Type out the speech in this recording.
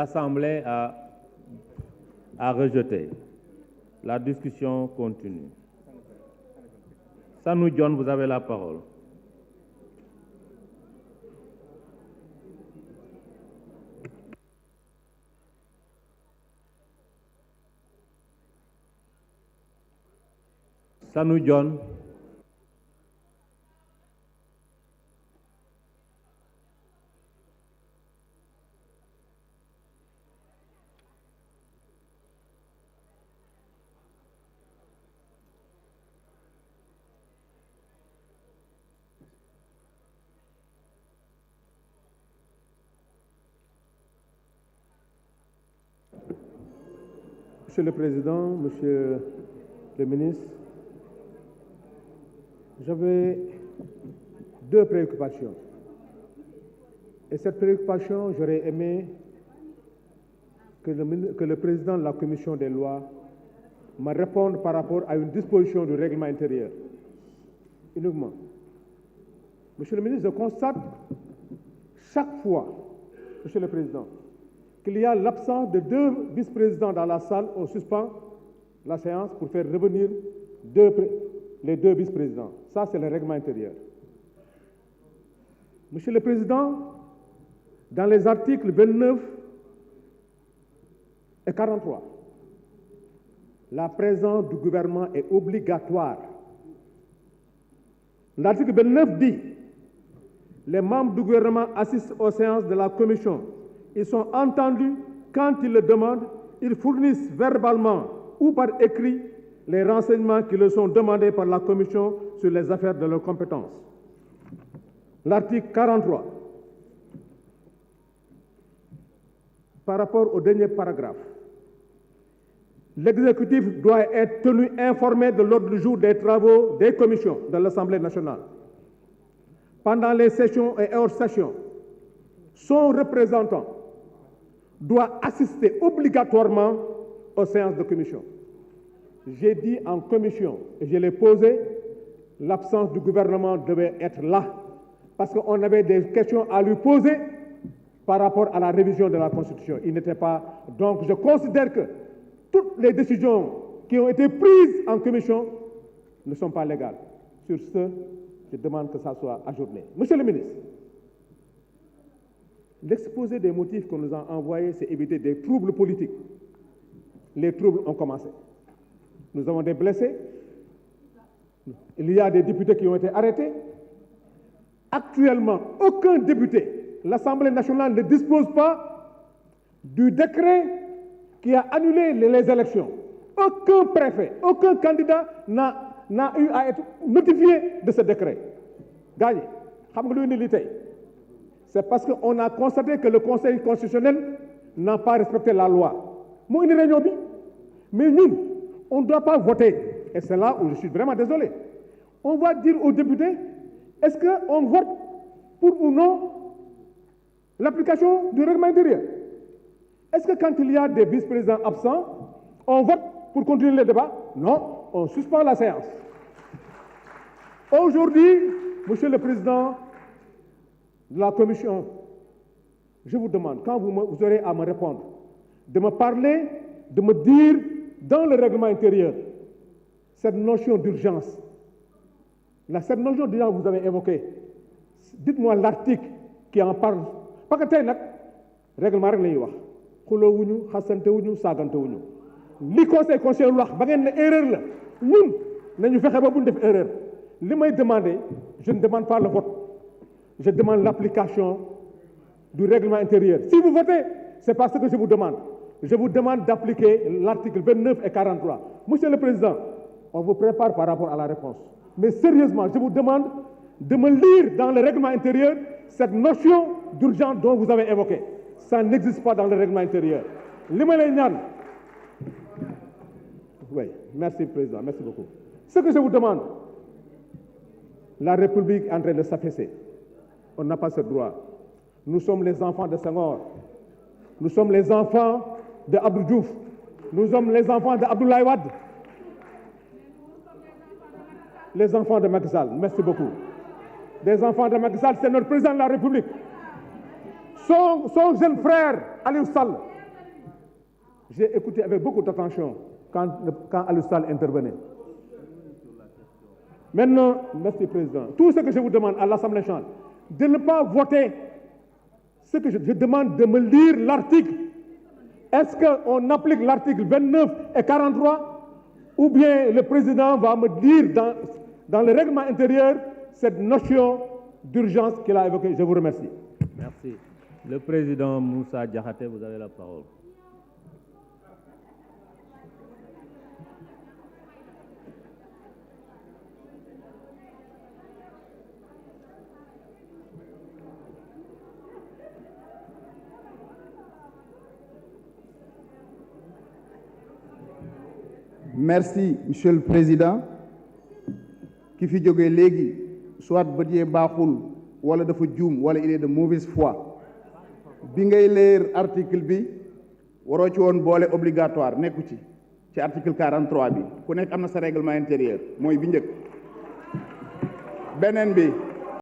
l'Assemblée a rejeté. La discussion continue. Sanou John, vous avez la parole. Sanou John. Monsieur le Président, Monsieur le Ministre, j'avais deux préoccupations. Et cette préoccupation, j'aurais aimé que le Président de la Commission des lois me réponde par rapport à une disposition du règlement intérieur. Uniquement. Monsieur le Ministre, je constate chaque fois, Monsieur le Président, qu'il y a l'absence de deux vice-présidents dans la salle, on suspend la séance pour faire revenir les deux vice-présidents. Ça, c'est le règlement intérieur. Monsieur le Président, dans les articles 29 et 43, la présence du gouvernement est obligatoire. L'article 29 dit « Les membres du gouvernement assistent aux séances de la commission. Ils sont entendus quand ils le demandent. Ils fournissent verbalement ou par écrit les renseignements qui leur sont demandés par la commission sur les affaires de leurs compétences. » L'article 43. Par rapport au dernier paragraphe, l'exécutif doit être tenu informé de l'ordre du jour des travaux des commissions de l'Assemblée nationale. Pendant les sessions et hors sessions, son représentant doit assister obligatoirement aux séances de commission. J'ai dit en commission, et je l'ai posé, l'absence du gouvernement devait être là, parce qu'on avait des questions à lui poser par rapport à la révision de la Constitution. Il n'était pas... Donc je considère que toutes les décisions qui ont été prises en commission ne sont pas légales. Sur ce, je demande que ça soit ajourné. Monsieur le ministre, l'exposé des motifs qu'on nous a envoyés, c'est éviter des troubles politiques. Les troubles ont commencé. Nous avons des blessés. Il y a des députés qui ont été arrêtés. Actuellement, aucun député, l'Assemblée nationale ne dispose pas du décret qui a annulé les élections. Aucun préfet, aucun candidat n'a eu à être notifié de ce décret. Gagné. C'est parce qu'on a constaté que le Conseil constitutionnel n'a pas respecté la loi. Mais nous, on ne doit pas voter. Et c'est là où je suis vraiment désolé. On va dire aux députés, est-ce qu'on vote pour ou non l'application du règlement intérieur? Est-ce que quand il y a des vice-présidents absents, on vote pour continuer le débat? Non, on suspend la séance. Aujourd'hui, Monsieur le Président de la Commission, je vous demande, quand vous aurez à me répondre, de me parler, de me dire dans le règlement intérieur cette notion d'urgence. Cette notion d'urgence que vous avez évoquée, dites-moi l'article qui en parle. Parce que le règlement rek lay wax xulo wuñu xassante wuñu sagante wuñu li conseil constitutionnel wax ba ngeen ne erreur la ñun nañu fexé ba buñ def erreur li may demander je ne demande pas le vote je demande l'application du règlement intérieur. Si vous votez, c'est parce que je vous demande d'appliquer l'article 29 et 43. Monsieur le Président, on vous prépare par rapport à la réponse. Mais sérieusement, je vous demande de me lire dans le règlement intérieur cette notion d'urgence dont vous avez évoqué. Ça n'existe pas dans le règlement intérieur. Oui, merci Président, merci beaucoup. Ce que je vous demande, la République est en train de s'affaisser. On n'a pas ce droit. Nous sommes les enfants de Senghor. Nous sommes les enfants de Abdou Diouf. Nous sommes les enfants de Abdoulaye Wade. Les enfants de Macky Sall. Merci beaucoup. Des enfants de Macky Sall, c'est notre président de la République. son jeune frère, Aliou Sall. J'ai écouté avec beaucoup d'attention quand Aliou Sall intervenait. Maintenant, Monsieur le Président, tout ce que je vous demande à l'Assemblée nationale, de ne pas voter ce que je demande de me lire l'article. Est-ce qu'on applique l'article 29 et 43 ou bien le Président va me dire dans le règlement intérieur cette notion d'urgence qu'il a évoquée. Je vous remercie. Merci. Le Président Moussa Diakhaté, vous avez la parole. Merci, Monsieur le Président. Ki fi jógee léegi soit bët yee baaxul wala dafa juum wala il est de mauvaise foi bi ngay leer article bi waroo ci woon boole obligatoire nekku ci article 43 bi ku nekk am na sa règlement intérieur mooy bi njëkk beneen bi